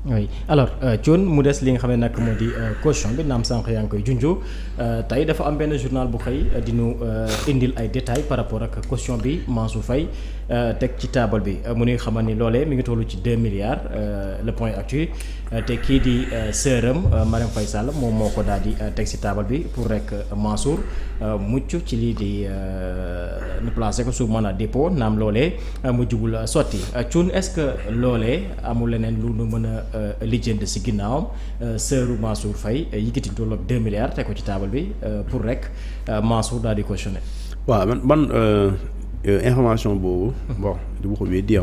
oui alors Thione mu des li nga xam ne nag moo di caution bi naam sànq yaa ngi koy junjoo tey dafa am benn journal bu xëy di ñu indil ay détails par rapport ak caution bi Mansour Faye teg ci taabal bi mu nuy xamal ni loolee mi ngi tollu ci 2 milliards le point actu te kii di sëram Marème Faye Sall moom moo ko daal di teg ci taabal bi pour rek Mansour mucc ci lii di nu placé ko sous mandat de dépôt naam loolee mu jugul sotti Thione est-ce que loolee amul leneen lu nu mën a lijjanti ci ginnaawam sëru Mansour Faye yëkkati tollu ak 2 milliards teg ko ci taabal bi pour rek Mansour daal di cautionné. waaw man information boobu. bon du ma ko weddi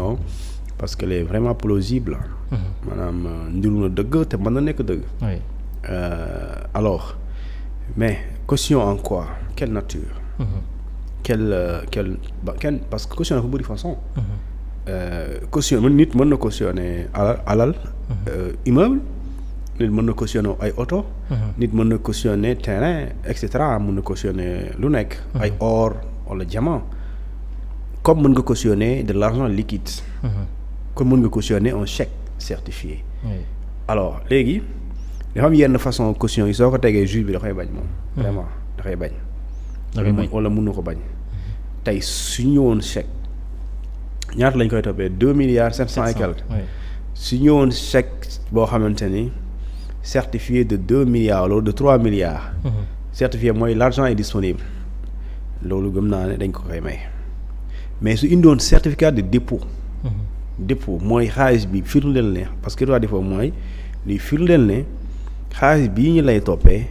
parce que elle est vraiment plausible. maanaam ndiru na dëgg te mën na nekk dëgg. oui alors mais caution en quoi quelle nature. quelle parce que caution dafa bëri façon. caution nit mën na cautionner alal. immeuble. nit mën na cautionner ay oto. nit mën na cautionner terrain et cetera mën na cautionner lu nekk. ay or wala diamant. comme mën nga cautionner de l'argent liquide. comme mën nga cautionner un chèque certifié. alors léegi dafa am yenn façon caution yi soo ko tegee juge bi da koy bañ moom. vraiment da koy bañ. wala mën na ko bañ. tey su ñëwoon chèque ñaata lañ koy toppee 2 milliards 700 et quelques. su ñëwoon chèque boo xamante ni certifié de 2 milliards wala de 3 milliards. certifié mooy l'argent est disponible loolu gëm naa ne dañ ko koy may mais su indoon certificat de dépôt. dépôt mooy xaalis bi firndeel ne parce que droit dépôt mooy li firndeel ne xaalis bii ñu lay toppee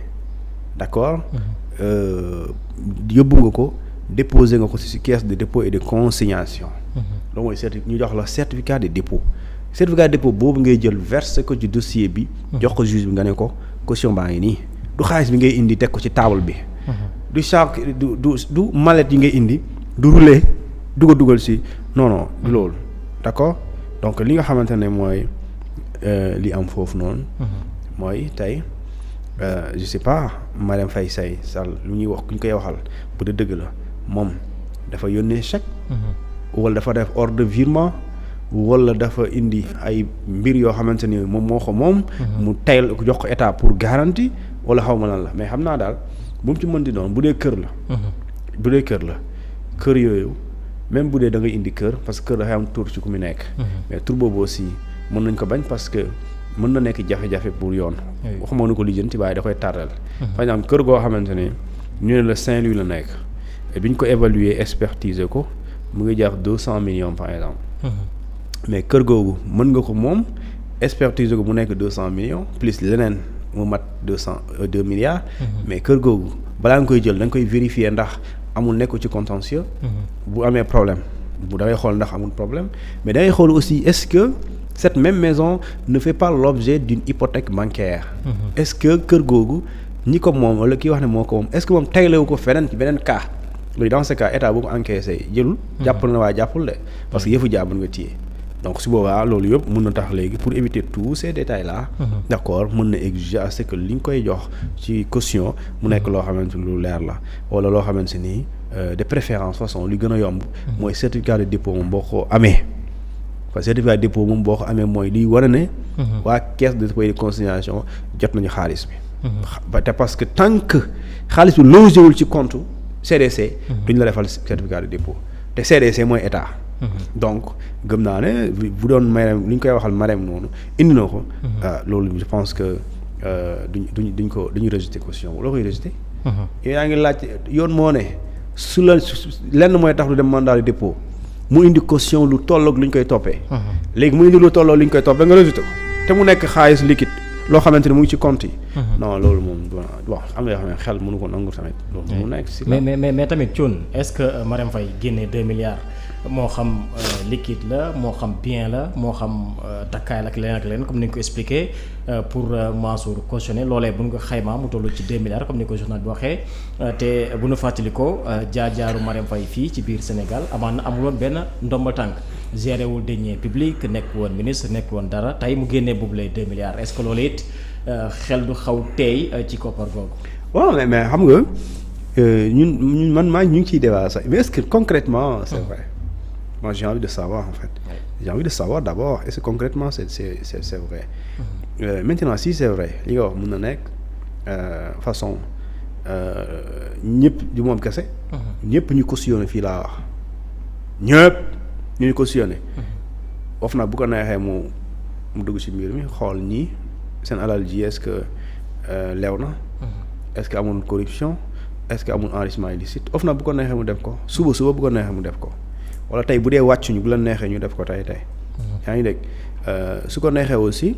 d'accord. yóbbu nga ko déposer nga ko ci caisse de dépôt et de consignation. loolu mooy ñu jox la certificat de dépôt. certificat de dépôt boobu ngay jël verser ko ci dossier bi. jox ko juge bi nga ne ko caution baa ngi nii du xaalis bi ngay indi teg ko ci table bi. du sac du mallette yi ngay indi du rouler du ko dugal ci non du loolu d'accord donc li nga xamante ne mooy li am foofu noonu. mooy tey je sais pas Marème Faye Sall lu ñuy wax ku ñu koy waxal bu dee dëgg la moom dafa yónnee chèque. wala dafa def ordre de virement. wala dafa indi ay mbir yoo xamante ni moom moo ko moom. mu tayal jox ko état pour garantie wala xaw ma lan la mais xam naa daal bu mu ci mën di doon bu dee kër la. bu dee kër la kër yooyu même bu dee da ngay indi kër parce que kër dafay am tur ci ku mu nekk. mais tur boobu aussi mën nañ ko bañ parce que mën na nekk jafe-jafe pour yoon. waxuma nu ko lijjanti waaye da koy tardel. par exemple kër goo xamante ne ñu ne la Saint-Louis la nekk et bi ñu ko évaluer expertiser ko mu ngi jar 200 millions par exemple. mais kër googu mën nga ko moom expertise ko mu nekk 200 millions plus leneen mu mat 2 milliards. mais kër googu balaa nga koy jël da nga koy vérifier ndax amul nekk ci contentieux. bu amee problème bu da ngay xool ndax amul problème mais da ngay xool aussi est-ce que cette même maison ne fait pas l'objet d'une hypothèque bancaire. est-ce que kër googu ñi ko moom wala kii wax ne moo ko moom est-ce que moom taylewu ko feneen ci beneen cas loolu dans ce cas état bu ko encaissé jëlul. jàppal na waaye jàppul de parce que yëfu jàmbur nga téye. donc su boobaa loolu yëpp mën na tax léegi pour éviter tous ces détails là. d'accord mën na exiger à ce que li ñu koy jox ci caution mu nekk loo xamante ni lu leer la wala loo xamante ni de préférence façon li gën a yomb. mooy certificat de dépôt moom boo ko amee. parce que certificat de dépôt moom boo ko amee mooy liy wane ne. waa caisse de dépôt et de consignation jot nañu xaalis bi. ba te parce que tant que xaalis bi logé wul ci compte CDC. duñ la defal certificat de dépôt te CDC mooy état. donc gëm naa ne bu doon Marème li ñu koy waxal Marème noonu indi na ko. loolu je pense que duñ rejeter caution loo koy rejeter. yaa ngi laaj yoon moo ne su la lenn mooy tax du dem mandat de dépôt mu indi caution lu tolloog lu ñu koy toppee. léegi mu indi lu tolloog lu ñu koy toppee nga rejeter ko te mu nekk xaalis liquide loo xamante ne mu ngi ci compte yi. non loolu moom bon am na yoo xam ne xel mënu ko nangu tamit. loolu mu nekk si mais tamit Thione est-ce que Marème Faye génnee 2 milliards. moo xam liquide la moo xam bien la moo xam takkaay la ak leneen comme ni nga ko expliqué pour Mansour cautionné loolee bu ñu ko xaymaa mu toll ci 2 milliards comme ni ko journal bi waxee te bu ñu fàttali ko jaar-jaaru Marème Faye fii ci biir Sénégal amaan na amuloon benn ndomba tànk géré wul deniers publics nekk woon ministre nekk woon dara tey mu génnee boobu lay 2 milliards est-ce que loolu it xel du xaw teey ci koppar googu. waaw mais xam nga ñun man ñu ngi ciy débat sax mais est-ce que concrètement c'est vrai. moi j'ai envie de savoir en fait. J'ai envie de savoir d'abord est-ce que concrètement c'est vrai. Maintenant si c'est vrai li nga wax mën na nekk façon ñëpp du moom kese. ñëpp ñu cautionné fii laa wax ñëpp ñu cautionné. of na bu ko neexee mu dugg ci mbir mi xool ñii seen alal ji est-ce que leew na. est-ce que amul corruption est-ce que amul enrichissement illicite of na bu ko neexee mu def ko suba bu ko neexee mu def ko wala tey bu dee wàccuñu bu la neexee ñu def ko tey. yaa ngi dégg su ko neexee aussi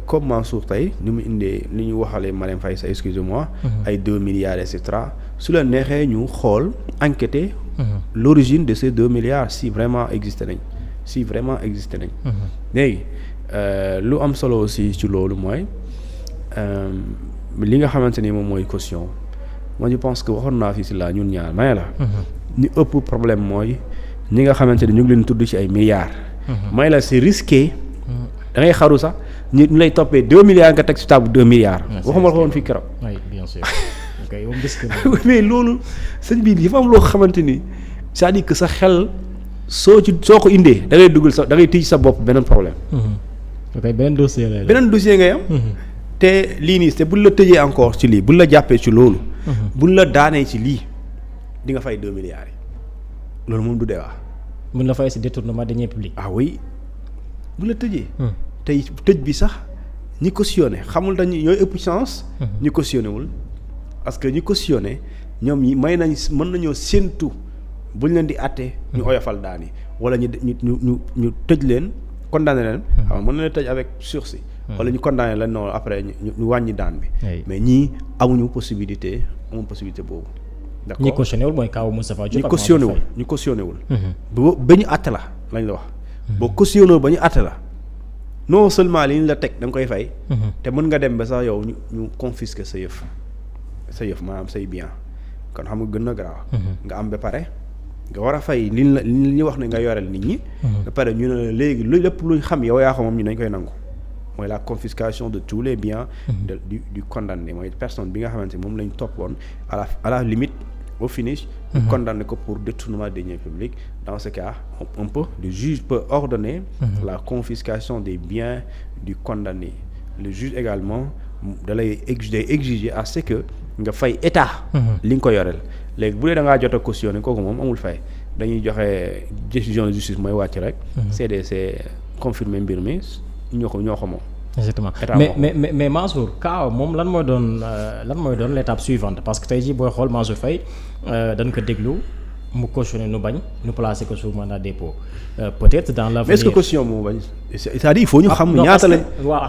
comme Mansour tey ni mu indee ni ñu waxalee Marème Faye Sall excusez-moi. ay 2 milliards et cetera su la neexee ñu xool enquêter. l'origine de ces 2 milliards si vraiment existé nañ. léegi lu am solo aussi ci loolu mooy li nga xamante ni moom mooy caution. moi je pense que waxoon naa fi si la ñun ñaar may la. ni ëpp problème mooy ñi nga xamante ni ñu ngi leen tudd ci ay milliards. may la c'est risqué. da ngay xaru sax ñu lay toppee 2 milliards nga teg ci table 2 milliards. waxuma la ko woon fii keroog. oui bien sûr. ok moom mais loolu sëñ bi dafa am loo xamante ni c'est-à-dire que sa xel soo ko indee da ngay dugal da ngay tijji sa bopp beneen problème. ok beneen dossier lay beneen dossier ngay am. te lii nii te buñ la tëjee encore ci lii buñ la jàppee ci loolu. buñ la daanee ci lii di nga fay 2 milliards yi loolu moom du dee wax. buñ la fay ci détournement de deniers publics. ah oui buñ la tëjee. tey tëj bi sax ñi cautionné xamul dañu ñooy ëpp chance. ñi cautionné wul parce que ñi cautionné ñoom ñi mën nañoo séentu buñ leen di àtte. ñu oyofal daan yi wala ñu tëj leen condamné leen. xam nga mën na leen tëj avec sursis. wala ñu condamné leen noonu après ñu wàññi daan bi. mais ñii amuñu possibilité boobu. d'accord ñi cautionné wul mooy kaw Moustapha Diop. ñu cautionné wul. ba ñu àtte la lañ la wax. boo cautionné wul ba ñu àtte la non seulement li ñu la teg da nga koy fay. te mën nga dem ba sax yow ñu confisquer sa yëf maanaam say bien kon xam nga gën na garaaw. nga am ba pare nga war a fay li ñu wax ne nga yoreel nit ñi. ba pare ñu ne léegi lépp luñ xam yow yaa ko moom ñu dañ koy nangu. mooy la confiscation de tous les biens. du condamné mooy personne bi nga xamante moom lañ toppoon à la limite au finish. ñu condamné ko pour détournement de deniers publics. dans ce cas le juge peut ordonner. la confiscation des biens du condamné. le juge également da lay exiger à ce que nga fay état. li nga ko yoreel léegi bu dee da ngaa jot a cautionné kooku moom amul fay dañuy joxe décision de justice mooy wàcc rek. CDC confirmer mbir mi. ñoo ko moom. exactement mais Mansour Kaaw moom lan mooy doon l'étape suivante parce que tey jii booy xool Mansour Faye dañ ko déglu mu cautionné nu bañ nu placé ko sous mandat de dépôt peut-être dans l'avenir. mais est-ce que caution mu bañ c'est-à-dire il faut ñu xam ñaata lañ.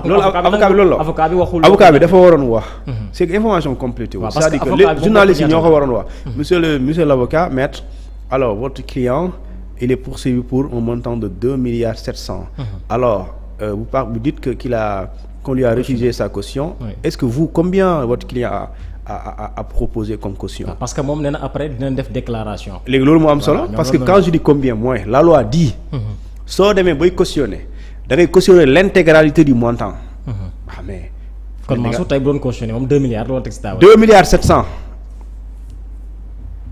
loolu avocat bi loolu la avocat bi waxul. avocat bi dafa waroon wax. c'est que information complète wu. c'est-à-dire que les journalistes yi ñoo ko waroon wax. monsieur l'avocat maître alors votre client il est poursuivi pour un montant de 2 milliards 700. alors vous dites qu'on lui a refusé sa caution. Oui. Est-ce que combien votre client a proposé comme caution? Parce que moom nee na après dinañ def déclaration. léegi loolu moo am solo parce que quand je dis combien moins la loi dit. soo demee bay cautionner da ngay cautionner l'intégralité du montant. ah mais. kon Mansour tey bu doon cautionner moom 2 milliards loolu teg ci table. 2 milliards 700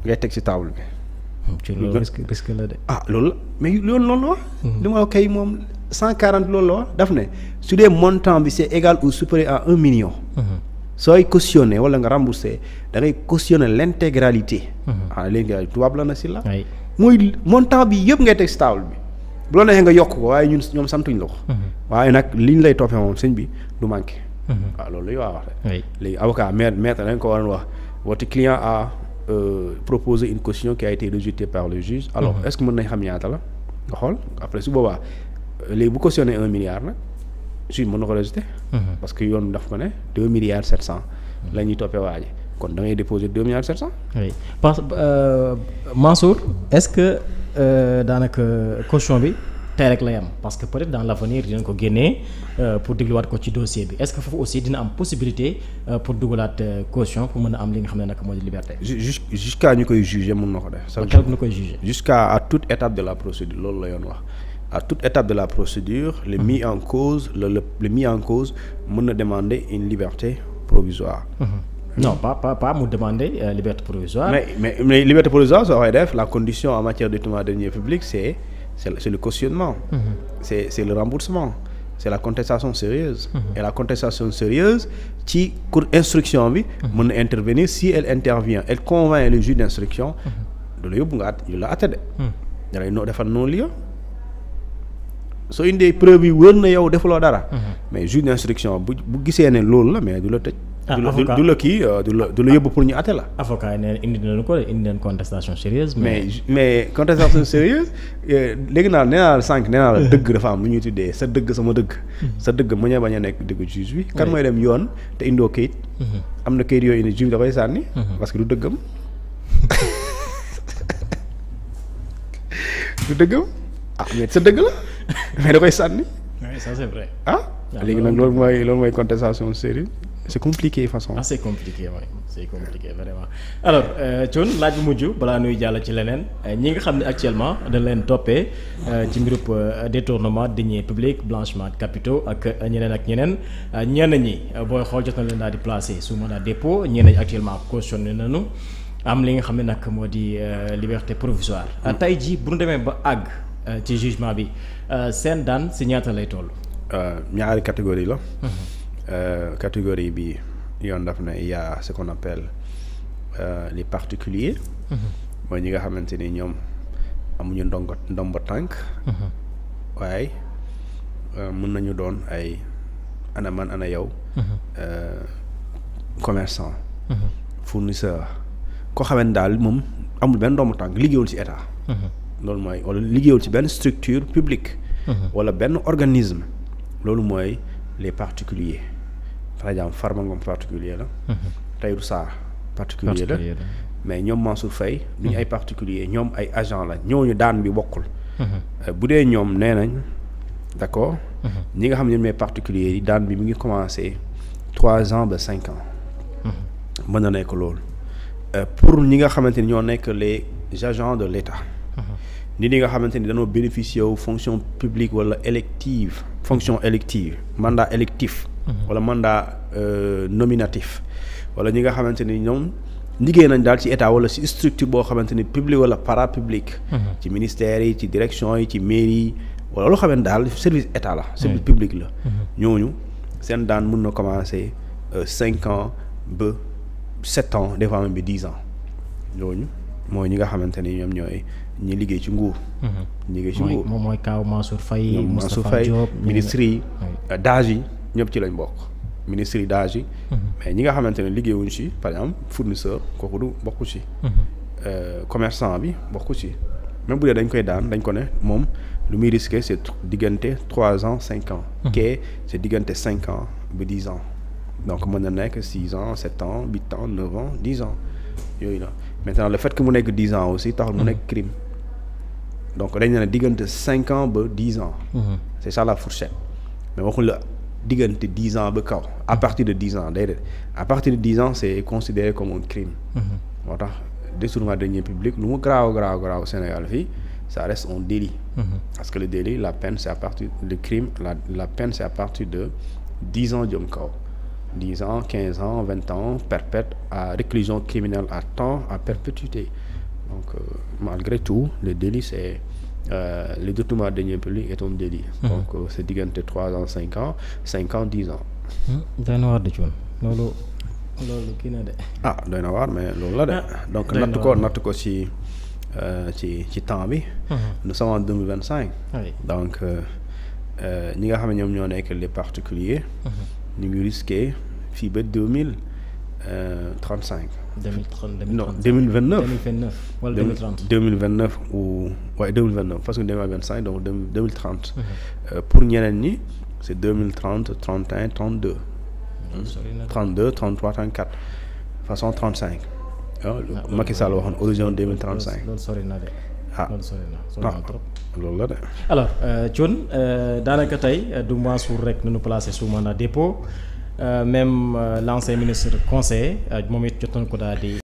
ngay teg ci table bi. ci loolu risque la de. ah loolu mais loolu la wax. li ma kay moom 140 loolu la wax daf ne su dee montant bi c'est égal ou supérieur à 1 million. sooy cautionner wala nga rembourser da ngay cautionner l'intégralité. léegi tubaab la na si la. mooy montant bi yëpp ngay teg si table bi bu la neexee nga yokk ko waaye ñoom santuñ la ko. waaye nag liñ lay toppee moom sëñ bi du manqué. waaw loolu la ñu wax rek. léegi avocat maître dañ ko waroon wax votre client a proposé une caution qui a été rejetée par le juge. alors est-ce que mën nañ xam ñaata la nga xool après su boobaa léegi bu cautionné 1 milliard nag. juge mën na ko rejeter. parce que yoon daf ko ne 2 milliards 700. la ñuy toppee waa ji kon da ngay déposer 2 milliards 700. oui parce que Mansour est-ce que daanaka caution bi tey rek lay am parce que peut-être dans l'avenir dinañ ko génnee pour dégluwaat ko ci dossier bi est-ce que foofu aussi dina am possibilité pour dugalaat caution pour mën a am li nga xam ne nag moo di liberté. jusqu'à ñu koy juger mën na ko def. ba keroog ñu koy juger. jusqu'à toute étape de la procédure loolu la yoon wax. à toute étape de la procédure le mis en cause le mis en cause mën na demander une liberté provisoire. non pas mu demander liberté provisoire. mais liberté provisoire soo koy def la condition en matière de détournement de deniers publics c'est le cautionnement. C'est le remboursement. C'est la contestation sérieuse. Et la contestation sérieuse ci cour instruction bi. mën na intervenir si elle intervient elle convainc le juge d'instruction. du la yóbbu nga la atte de. da lay defal non-lieu. soo indee preuve yi wër na yow defuloo dara. mais juge d'instruction bu gisee ne loolu la mais du la tëj. du la kii du la yóbbu pour ñu atte la. avocat yi nee indi nañu ko indi nañu contestation sérieuse. mais contestation sérieuse léegi nee naa la sànq nee naa la dëgg dafa am lu ñuy tuddee sa dëgg sama dëgg. sa dëgg mu bañ a nekk dëgg juge bi. kan mooy dem yoon te indoo kayit. am na kayit yooyu indi juge da koy sànni. parce que du dëggam. du dëggam mais sa dëgg la mais da koy sànni. oui ça c'est vrai. léegi nag loolu mooy contestation sérieuse. c'est compliqué façon. c'est compliqué oui c'est compliqué vraiment alors Thione laaj bu mujj balaa nuy jàll ci leneen ñi nga xam ne actuellement dañ leen toppee ci mbirub détournement de deniers publics blanchiment de capitaux ak ñeneen ñenn ñi booy xool jot na leen daal di placer sous mandat de dépôt ñenn ñi actuellement cautionné nañu am li nga xam ne nag moo di liberté provisoire. tey jii bu ñu demee ba àgg ci jugement bi seen daan si ñaata lay toll. ñaari catégorie la. Catégorie bi yoon daf na il y a ce qu'on appelle les particuliers. mooy ñi nga xamante ni ñoom amuñu ndombo tànk. waaye mën nañu doon ay ana man ana yow. commerçant. fournisseur koo xamante daal moom amul benn ndombo tànk liggéeyul ci état. loolu mooy wala liggéeyul ci benn structure publique. wala benn organisme. loolu mooy les particuliers. par exemple Farba Ngom particulier la. Tahirou Sarr particulier la mais ñoom Mansour Faye duñu ay particulier ñoom ay agent la ñooñu daan bi bokkul. bu dee ñoom nee nañ d'accord. ñi nga xam ne ñoom ñooy particulier yi daan bi mu ngi commencer 3 ans ba 5 ans. mën na nekk loolu. pour ñi nga xamante ni ñoo nekk les agents de l'État. nit ñi nga xamante ni dañoo bénéficier wu fonction publique wala élective fonction élective mandat électif. wala mandat nominatif wala ñi nga xamante ni ñoom liggéey nañ daal ci état wala ci structure boo xamante ni public wala parapublic. ci ministères yi ci direction yi ci mairie yi wala loo xamante daal service état la. service public la. ñooñu seen daan mën na commencer 5 ans ba 7 ans des fois même bi 10 ans ñooñu mooy ñi nga xamante ni ñoom ñooy ñi liggéey ci nguur. liggéey ci nguur moom mooy kaaw Mansour Faye. Mansour Faye ministres yi DAGE yi ñëpp ci lañ bokk. ministres yi DAGE yi. mais ñi nga xamante ne liggéeyuñ ci par exemple fournisseur kooku du bokku ci. commerçant bi bokku ci même bu dee dañ koy daan dañ ko ne moom lu muy risqué c'est diggante 3 ans 5 ans. kee c'est diggante 5 ans ba 10 ans donc mën na nekk 6 ans 7 ans 8 ans 9 ans 10 ans yooyu la maintenant le fait que mu nekk 10 ans aussi taxul mu nekk crime donc dañ ne diggante 5 ans ba 10 ans. c'est ça la fourchette mais waxuñ la diggante 10 ans ba kaw à partir de 10 ans déedéet à partir de 10 ans c'est considéré comme un crime. moo tax détournement de deniers publics lu mu garaaw Sénégal fii ça reste un délit. parce que le délit la peine c'est à partir le crime la peine c'est à partir de 10 ans jëm kaw 10 ans 15 ans 20 ans perpète à réclusion criminelle à temps à perpétuité donc malgré tout le délit c'est le détournement de deniers publics est un délit. donc c'est diggante 3 ans 5 ans 5 ans 10 ans. doy na waar de Thione loolu kii na de. doy na waar mais loolu la de. donc natt ko ci temps bi. nous sommes en 2025. donc ñi nga xam ne ñoom ñoo nekk les particuliers. ñu ngi risqué fii ba 2035. 2030 non 2029. 2029 wala 2030. 2029 ou waaye 2029 parce que 2025 donc 2030. pour ñeneen ñi c'est 2030 31 32. 32 33 34 façon 35. Macky Sall waxoon horizon 2035. loolu sori na de. loolu sori na trop. loolu la de. alors Thione daanaka tey du Mansour rek nu ñu placé sous mandat de dépôt même l'ancien ministre conseiller moom it jotoon ko daal di.